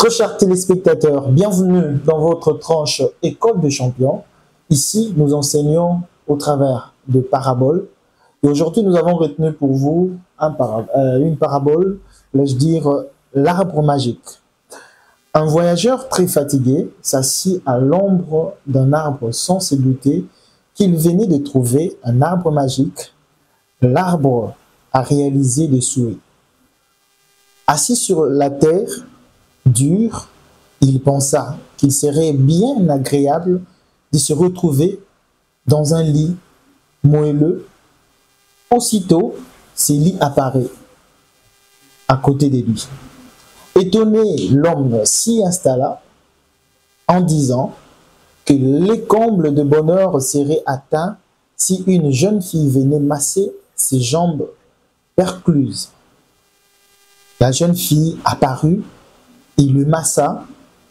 Très chers téléspectateurs, bienvenue dans votre tranche École de champions. Ici, nous enseignons au travers de paraboles. Et aujourd'hui, nous avons retenu pour vous une parabole, vais-je dire, l'arbre magique. Un voyageur très fatigué s'assit à l'ombre d'un arbre sans se douter qu'il venait de trouver un arbre magique. L'arbre a réalisé des souhaits. Assis sur la terre dure, il pensa qu'il serait bien agréable de se retrouver dans un lit moelleux. Aussitôt, ce lit apparaît à côté de lui. Étonné, l'homme s'y installa en disant que les combles de bonheur seraient atteints si une jeune fille venait masser ses jambes percluses. La jeune fille apparut et le massa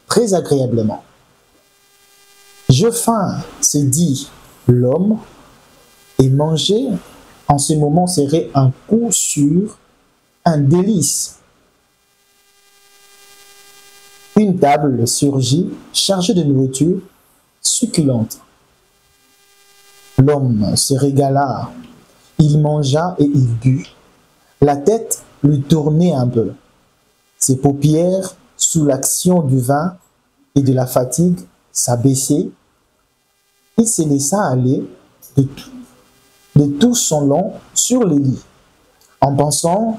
très agréablement. « J'ai faim », se dit l'homme, et manger en ce moment serait un coup sûr, un délice. Une table surgit, chargée de nourriture succulente. L'homme se régala, il mangea et il but. La tête lui tournait un peu. Ses paupières, sous l'action du vin et de la fatigue, s'abaissaient. Il se laissa aller de tout son long sur le lit, en pensant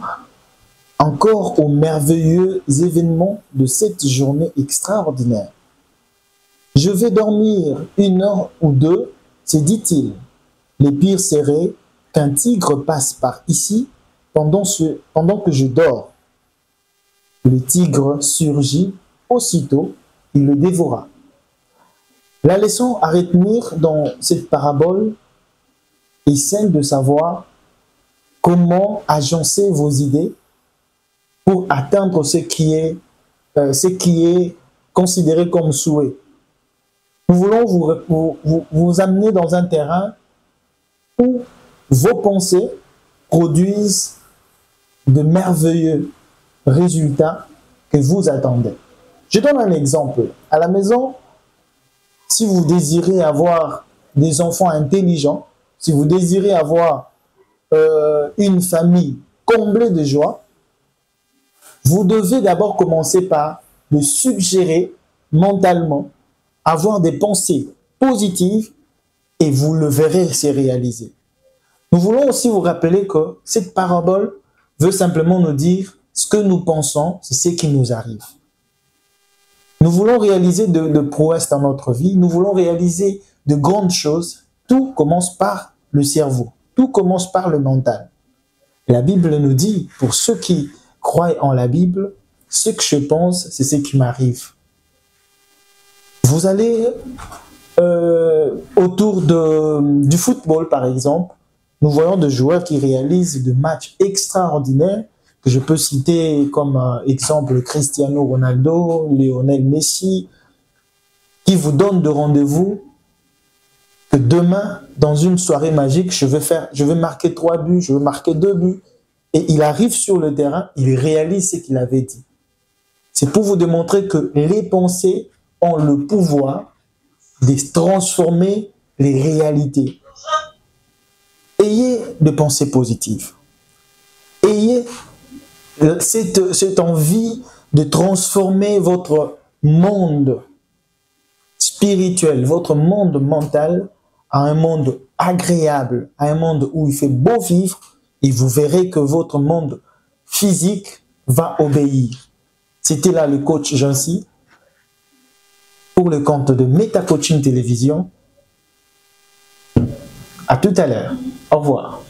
encore aux merveilleux événements de cette journée extraordinaire. « Je vais dormir 1 heure ou 2, se dit-il. Le pire serait qu'un tigre passe par ici pendant que je dors. Le tigre surgit aussitôt, il le dévora. » La leçon à retenir dans cette parabole est celle de savoir comment agencer vos idées pour atteindre ce qui est considéré comme souhait. Nous voulons vous amener dans un terrain où vos pensées produisent de merveilleux résultats que vous attendez. Je donne un exemple. À la maison, si vous désirez avoir des enfants intelligents, si vous désirez avoir une famille comblée de joie, vous devez d'abord commencer par le suggérer mentalement, avoir des pensées positives et vous le verrez se réaliser. Nous voulons aussi vous rappeler que cette parabole veut simplement nous dire ce que nous pensons, c'est ce qui nous arrive. Nous voulons réaliser de prouesses dans notre vie, nous voulons réaliser de grandes choses. Tout commence par le cerveau, tout commence par le mental. Et la Bible nous dit, pour ceux qui croient en la Bible, ce que je pense, c'est ce qui m'arrive. Vous allez autour du football, par exemple, nous voyons des joueurs qui réalisent des matchs extraordinaires, que je peux citer comme exemple Cristiano Ronaldo, Lionel Messi, qui vous donnent de rendez-vous que demain, dans une soirée magique, je vais marquer 3 buts, je vais marquer 2 buts. Et il arrive sur le terrain, il réalise ce qu'il avait dit. C'est pour vous démontrer que les pensées ont le pouvoir de transformer les réalités. Ayez des pensées positives. Ayez cette envie de transformer votre monde spirituel, votre monde mental, à un monde agréable, à un monde où il fait beau vivre, et vous verrez que votre monde physique va obéir. C'était là le coach Jancy pour le compte de Meta Coaching Télévision. À tout à l'heure. Au revoir.